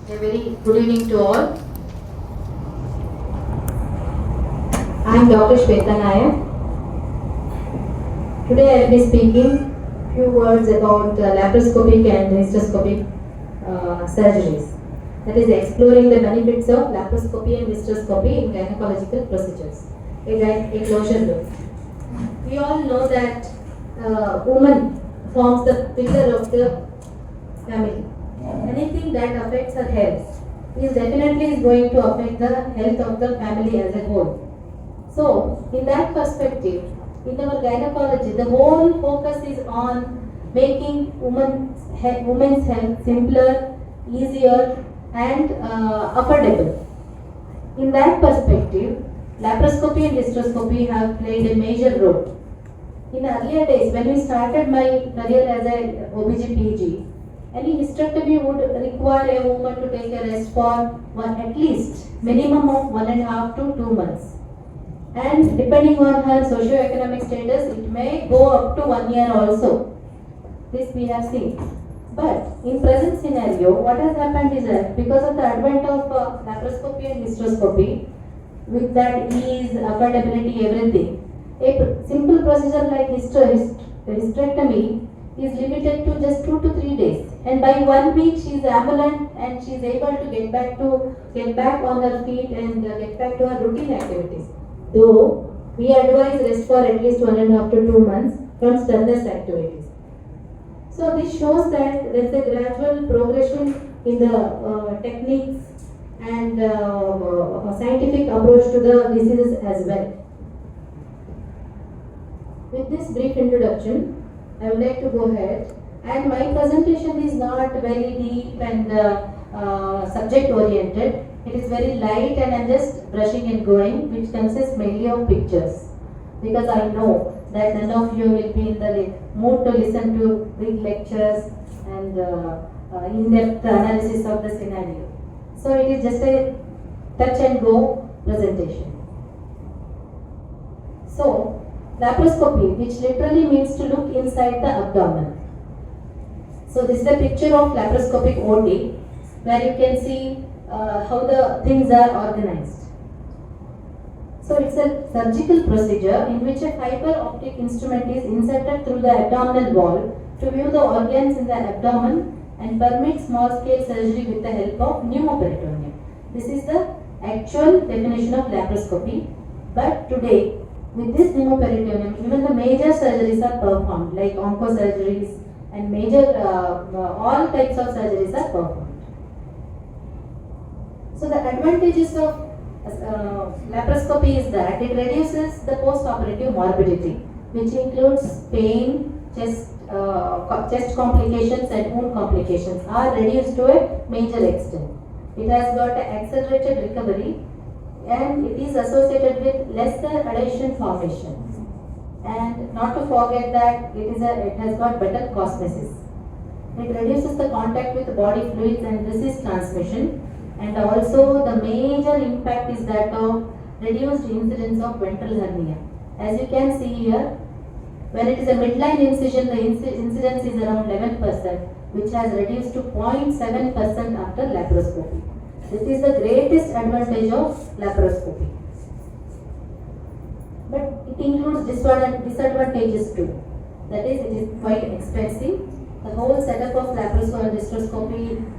A very good evening to all. I am Dr. Shweta Nayak. Today I will be speaking few words about laparoscopic and hysteroscopic surgeries. That is exploring the benefits of laparoscopy and hysteroscopy in gynecological procedures. A closure look. We all know that woman forms the pillar of the family. Anything that affects her health is definitely going to affect the health of the family as a whole. So, in that perspective, in our gynecology, the whole focus is on making women's health simpler, easier, and affordable. In that perspective, laparoscopy and hysteroscopy have played a major role. In earlier days, when we started my career as a OBGPG, any hysterectomy would require a woman to take a rest for at least minimum of 1.5 to 2 months. And depending on her socio-economic status, it may go up to 1 year also. This we have seen. But in present scenario, what has happened is that because of the advent of laparoscopy and hysteroscopy, with that ease, affordability, everything, a simple procedure like hysterectomy is limited to just 2 to 3 days, and by 1 week she is ambulant and she is able to get back on her feet and get back to her routine activities. Though we advise rest for at least 1.5 to 2 months from strenuous activities. So this shows that there is a gradual progression in the techniques and scientific approach to the diseases as well. With this brief introduction, I would like to go ahead, and my presentation is not very deep and subject oriented. It is very light and I am just brushing and going, which consists mainly of pictures, because I know that none of you will be in the mood to listen to big lectures and in-depth analysis of the scenario. So it is just a touch and go presentation. So laparoscopy, which literally means to look inside the abdomen. So this is a picture of laparoscopic OT, where you can see how the things are organized. So it's a surgical procedure in which a fiber optic instrument is inserted through the abdominal wall to view the organs in the abdomen and permit small scale surgery with the help of pneumoperitoneum. This is the actual definition of laparoscopy. But today, with this pneumoperitoneum, even the major surgeries are performed, like oncosurgeries and major all types of surgeries are performed. So the advantages of laparoscopy is that it reduces the post-operative morbidity, which includes pain, chest complications and wound complications are reduced to a major extent. It has got an accelerated recovery, and it is associated with lesser adhesion formation. And not to forget that it has got better cosmesis. It reduces the contact with body fluids and resists transmission. And also the major impact is that of reduced incidence of ventral hernia. As you can see here, when it is a midline incision, the incidence is around 11%, which has reduced to 0.7% after laparoscopy. This is the greatest advantage of laparoscopy. But it includes disadvantages too. That is, it is quite expensive. The whole setup of laparoscopy and hysteroscopy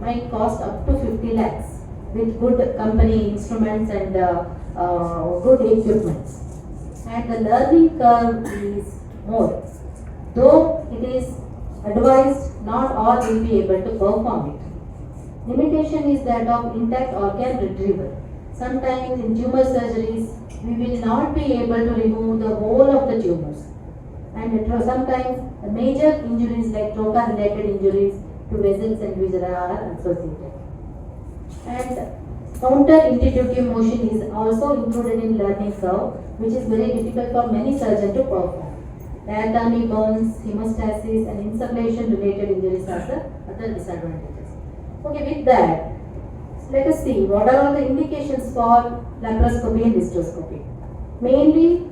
might cost up to 50 lakhs with good company instruments and good equipment. And the learning curve is more. Though it is advised, not all will be able to perform it. Limitation is that of intact organ retrieval. Sometimes in tumor surgeries, we will not be able to remove the whole of the tumors. And sometimes major injuries like trocar-related injuries to vessels and viscera are associated. And counter-intuitive motion is also included in learning curve, which is very difficult for many surgeons to perform. Diathermy burns, hemostasis and insufflation related injuries are the other disadvantages. Okay, with that, let us see what are all the indications for laparoscopy and hysteroscopy. Mainly,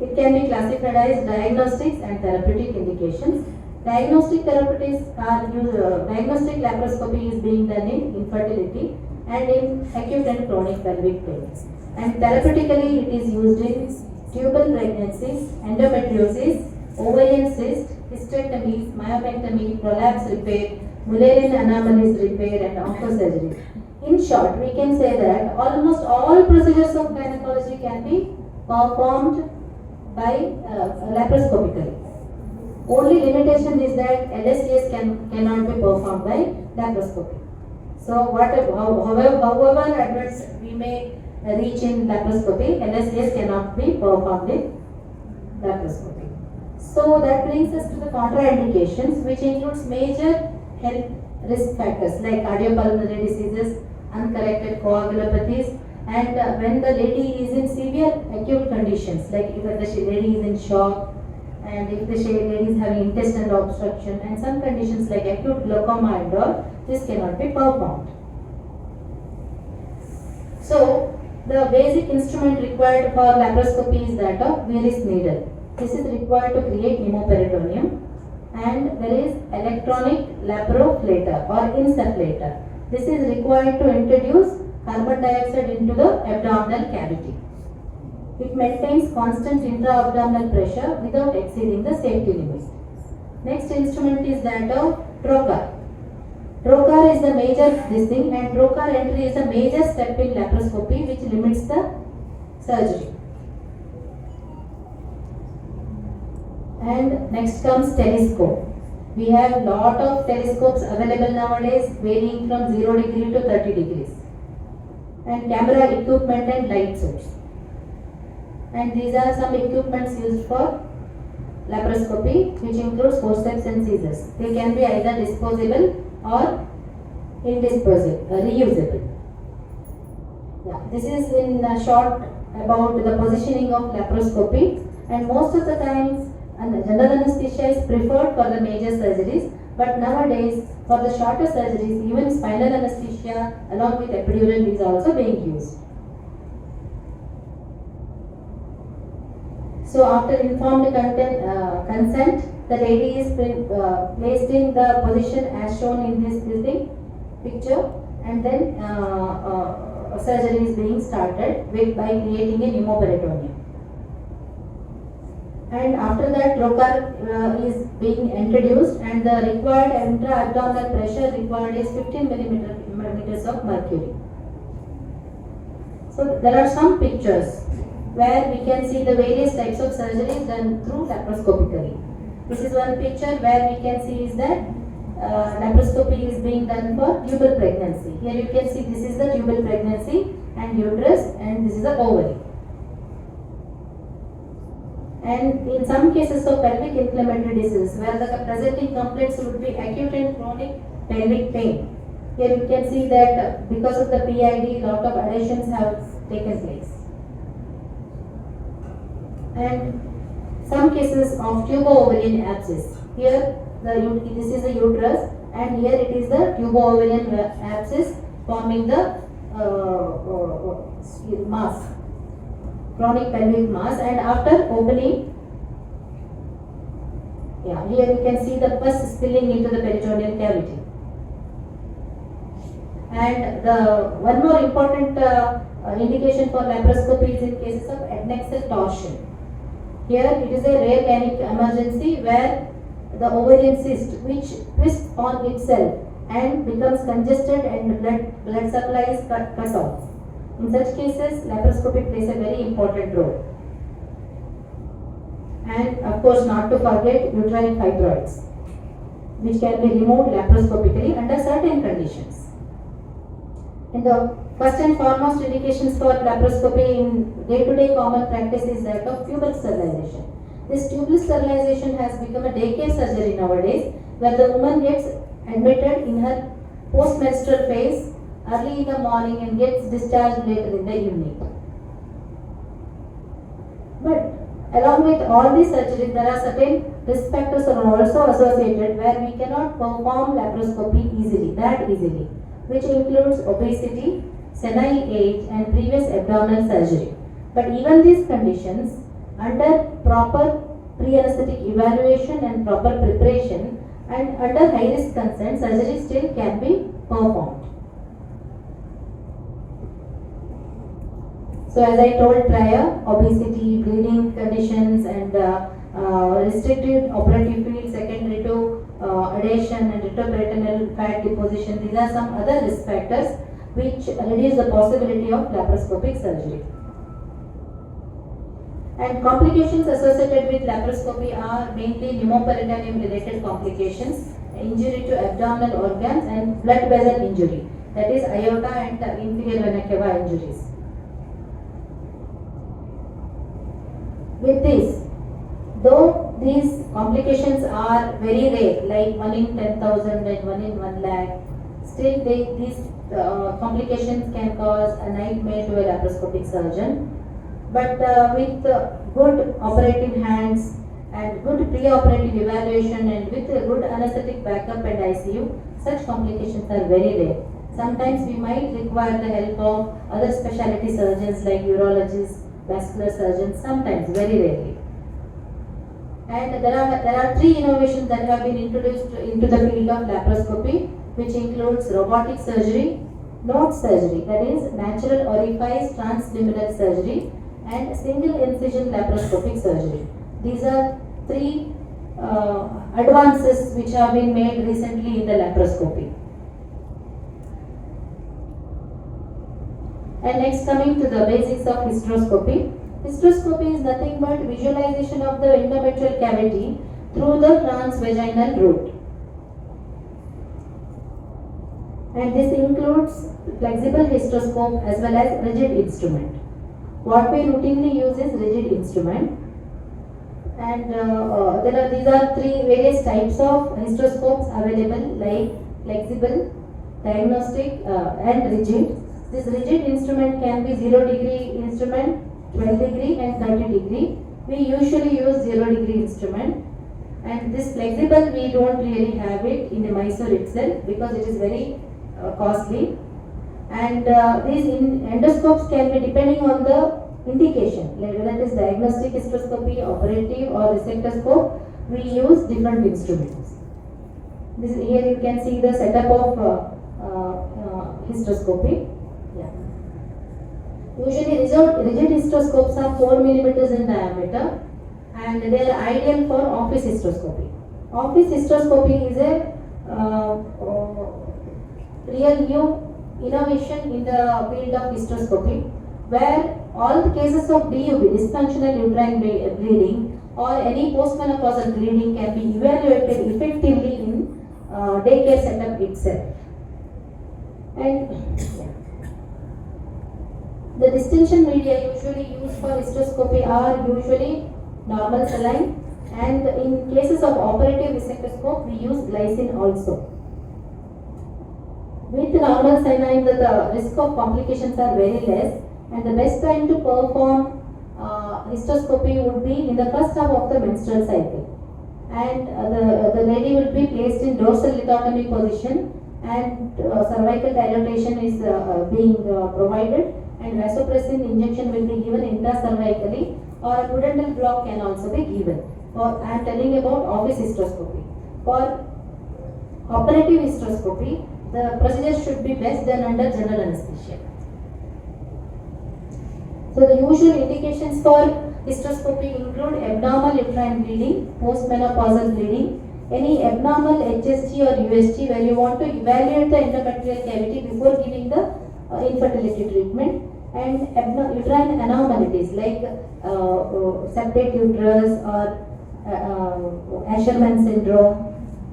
it can be classified as diagnostics and therapeutic indications. Diagnostic therapies are used, diagnostic laparoscopy is being done in infertility and in acute and chronic pelvic pain. And therapeutically, it is used in tubal pregnancies, endometriosis, ovarian cyst, hysterectomies, myomectomy, prolapse repair, Mullerian anomalies repair, and oncosurgery. In short, we can say that almost all procedures of gynecology can be performed by laparoscopically. Only limitation is that LSTS cannot be performed by laparoscopy. So, however advanced we may reach in laparoscopy, LSTS cannot be performed in laparoscopy. So, that brings us to the contraindications, which includes major health risk factors like cardiopulmonary diseases, uncorrected coagulopathies, and when the lady is in severe acute conditions, like if the lady is in shock, and if the lady is having intestinal obstruction, and some conditions like acute glaucoma and all, this cannot be performed. So, the basic instrument required for laparoscopy is that of Wieris needle. This is required to create pneumoperitoneum, and there is electronic laparoflator or insufflator. This is required to introduce carbon dioxide into the abdominal cavity. It maintains constant intra-abdominal pressure without exceeding the safety limit. Next instrument is that of trocar. Trocar is the major thing, and trocar entry is a major step in laparoscopy which limits the surgery. And next comes telescope. We have lot of telescopes available nowadays, varying from 0 degree to 30 degrees. And camera equipment and light source. And these are some equipments used for laparoscopy, which includes forceps and scissors. They can be either disposable or reusable. Yeah, this is in short about the positioning of laparoscopy, and most of the times general anesthesia is preferred for the major surgeries, but nowadays for the shorter surgeries even spinal anesthesia along with epidural is also being used. So after informed consent, the lady is placed in the position as shown in this picture, and then surgery is being started by creating a pneumoperitoneum. And after that, trocar is being introduced, and the required intra-abdominal pressure required is 15 millimeters of mercury. So there are some pictures where we can see the various types of surgeries done through laparoscopically. This is one picture where we can see is that laparoscopy is being done for tubal pregnancy. Here you can see this is the tubal pregnancy and uterus, and this is the ovary. And in some cases of pelvic inflammatory disease, where the presenting complaints would be acute and chronic pelvic pain, here you can see that because of the PID, lot of adhesions have taken place. And some cases of tubo-ovarian abscess. Here this is the uterus, and here it is the tubo-ovarian abscess forming the mass, chronic pelvic mass, and after opening, here you can see the pus spilling into the peritoneal cavity. And the one more important indication for laparoscopy is in cases of adnexal torsion. Here it is a rare gynec emergency where the ovarian cyst which twists on itself and becomes congested and blood supply is cut off. In such cases, laparoscopy plays a very important role. And of course, not to forget uterine fibroids, which can be removed laparoscopically under certain conditions. And the first and foremost indications for laparoscopy in day-to-day common practice is that of tubal sterilization. This tubal sterilization has become a daycare surgery nowadays, where the woman gets admitted in her post-menstrual phase early in the morning and gets discharged later in the evening. But along with all these surgeries, there are certain risk factors are also associated where we cannot perform laparoscopy easily, which includes obesity, senile age, and previous abdominal surgery. But even these conditions, under proper pre-anesthetic evaluation and proper preparation, and under high-risk consent, surgery still can be performed. So as I told prior, obesity, bleeding conditions, and restricted operative field secondary to adhesion and retroperitoneal fat deposition, these are some other risk factors which reduce the possibility of laparoscopic surgery. And complications associated with laparoscopy are mainly pneumoperitoneum related complications, injury to abdominal organs, and blood vessel injury, that is aorta and inferior vena cava injuries. With this, though these complications are very rare, like 1 in 10,000 and 1 in 1 lakh, still these complications can cause a nightmare to a laparoscopic surgeon. But with good operative hands and good pre-operative evaluation and with a good anesthetic backup and ICU, such complications are very rare. Sometimes we might require the help of other specialty surgeons like urologists, vascular surgeons, sometimes, very rarely. And there are 3 innovations that have been introduced into the field of laparoscopy, which includes robotic surgery, node surgery, that is natural orifice transluminal surgery, and single incision laparoscopic surgery. These are 3 advances which have been made recently in the laparoscopy. And next, coming to the basics of hysteroscopy. Hysteroscopy is nothing but visualization of the endometrial cavity through the transvaginal route. And this includes flexible hysteroscope as well as rigid instrument. What we routinely use is rigid instrument. And these are 3 various types of hysteroscopes available, like flexible, diagnostic, and rigid. This rigid instrument can be 0 degree instrument, 12 degree and 30 degree. We usually use 0 degree instrument. And this flexible, we don't really have it in the Mysore itself because it is very costly. And these endoscopes can be depending on the indication, like whether it is diagnostic hysteroscopy, operative or resectoscope, we use different instruments. Here you can see the setup of hysteroscopy. Usually rigid hysteroscopes are 4 millimeters in diameter and they are ideal for office hysteroscopy. Office hysteroscopy is a real new innovation in the field of hysteroscopy, where all the cases of DUB, dysfunctional uterine bleeding, or any postmenopausal bleeding can be evaluated effectively in daycare setup itself. And the distension media usually used for hysteroscopy are usually normal saline, and in cases of operative resectoscope we use glycine also. With normal saline, the risk of complications are very less, and the best time to perform hysteroscopy would be in the first half of the menstrual cycle. And the lady will be placed in dorsal lithotomy position, and cervical dilatation is being provided, and vasopressin injection will be given intracervically, or a pudendal block can also be given. I am telling about office hysteroscopy. For operative hysteroscopy, the procedure should be best done under general anesthesia. So the usual indications for hysteroscopy include abnormal uterine bleeding, postmenopausal bleeding, any abnormal HSG or USG where you want to evaluate the endometrial cavity before giving the infertility treatment, and uterine anomalies like septate uterus or Asherman syndrome.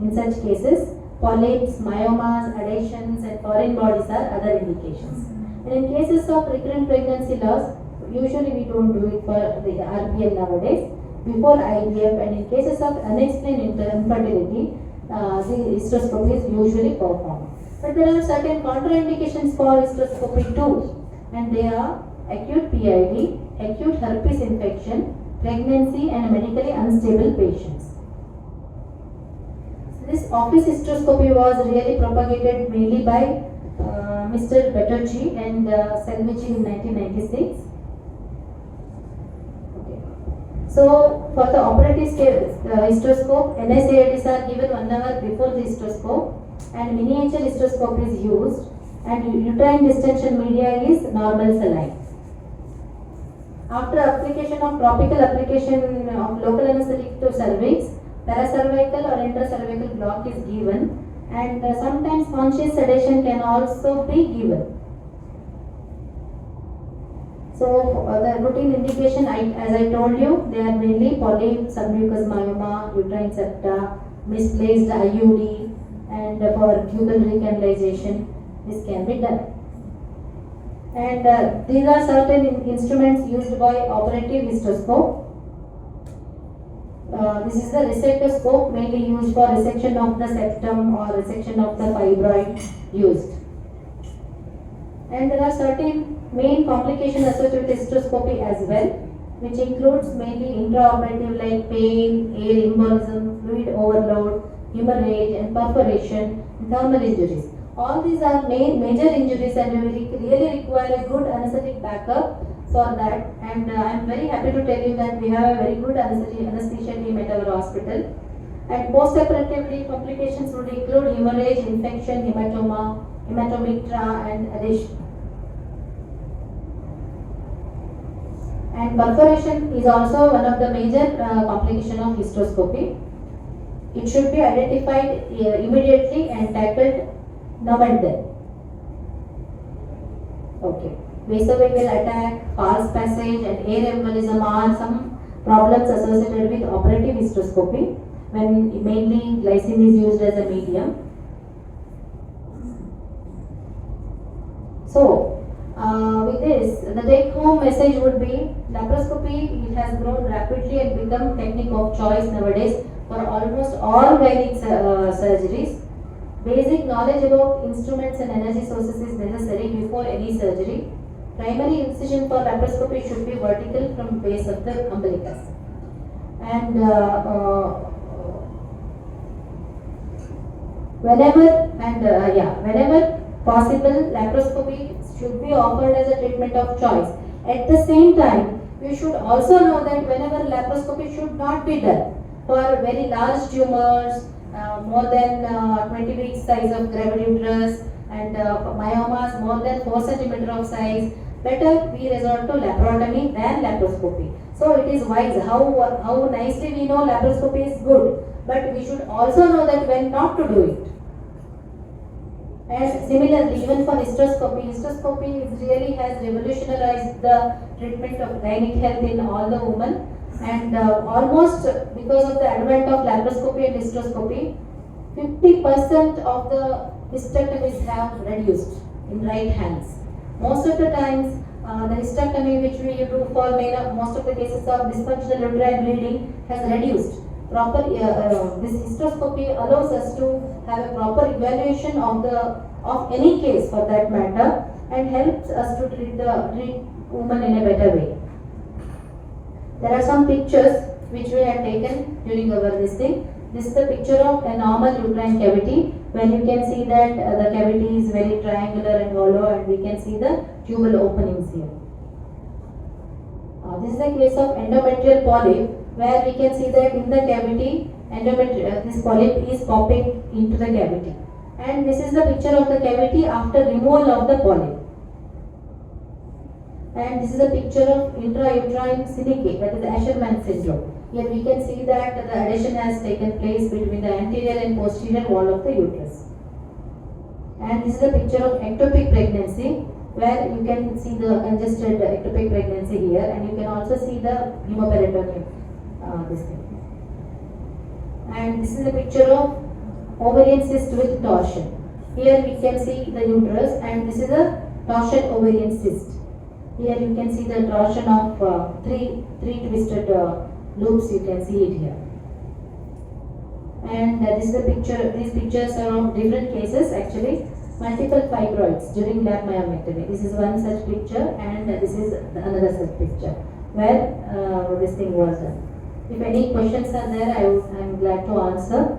In such cases, polyps, myomas, adhesions and foreign bodies are other indications. And in cases of recurrent pregnancy loss, usually we don't do it for the RPL nowadays, before IVF, and in cases of unexplained infertility, the hysteroscopy is usually performed. But there are certain contraindications for hysteroscopy too, and they are acute PID, acute herpes infection, pregnancy and medically unstable patients. This office hysteroscopy was really propagated mainly by Mr. Bertocci and Selvici in 1996. Okay. So for the operative hysteroscope, NSAIDs are given 1 hour before the hysteroscope, and miniature hysteroscope is used, and uterine distension media is normal saline. After application of topical application of local anesthetic to cervix, paracervical or intracervical block is given, and sometimes conscious sedation can also be given. So the routine indication, as I told you, they are mainly polyp, submucous myoma, uterine septa, misplaced IUD, and for tubal recanalization, this can be done. And these are certain instruments used by operative hysteroscope. This is the resectoscope, mainly used for resection of the septum or resection of the fibroid used. And there are certain main complications associated with hysteroscopy as well, which includes mainly intraoperative like pain, air embolism, fluid overload, hemorrhage and perforation, and thermal injuries. All these are major injuries, and we really require a good anesthetic backup for that. And I am very happy to tell you that we have a very good anesthesia team at our hospital. And post-operatively complications would include hemorrhage, infection, hematoma, hematometra, and adhesion. And perforation is also one of the major complications of hysteroscopy. It should be identified immediately and tackled now and then. Okay. Vasovagal attack, false passage, and air embolism are some problems associated with operative hysteroscopy, when mainly glycine is used as a medium. So, with this, the take-home message would be laparoscopy. It has grown rapidly and become technique of choice nowadays for almost all gynec surgeries. Basic knowledge about instruments and energy sources is necessary before any surgery. Primary incision for laparoscopy should be vertical from base of the umbilicus. And whenever possible, laparoscopy should be offered as a treatment of choice. At the same time, you should also know that whenever laparoscopy should not be done for very large tumors, more than 20 weeks size of gravid uterus, and myomas more than 4 cm of size, better we resort to laparotomy than laparoscopy. So it is wise how nicely we know laparoscopy is good, but we should also know that when not to do it. And similarly, even for hysteroscopy really has revolutionized the treatment of gynec health in all the women. And almost because of the advent of laparoscopy and hysteroscopy, 50% of the hysterectomies have reduced in right hands. Most of the times, the hysterectomy which we do for most of the cases of dysfunctional uterine bleeding has reduced. This hysteroscopy allows us to have a proper evaluation of any case for that matter, and helps us to treat woman in a better way. There are some pictures which we have taken during our listing. This is the picture of a normal uterine cavity, where you can see that the cavity is very triangular and hollow, and we can see the tubal openings here. This is the case of endometrial polyp, where we can see that in the cavity, this polyp is popping into the cavity. And this is the picture of the cavity after removal of the polyp. And this is a picture of intrauterine synecdoche, that is Asherman syndrome. Here we can see that the adhesion has taken place between the anterior and posterior wall of the uterus. And this is a picture of ectopic pregnancy, where you can see the congested ectopic pregnancy here, and you can also see the hemoperitoneum. This thing. And this is a picture of ovarian cyst with torsion. Here we can see the uterus, and this is a torsion ovarian cyst. Here you can see the torsion of three twisted loops. You can see it here. And this is the picture. These pictures are of different cases actually. Multiple fibroids during lap myomectomy. This is one such picture, and this is another such picture where this thing was done. If any questions are there, I am glad to answer.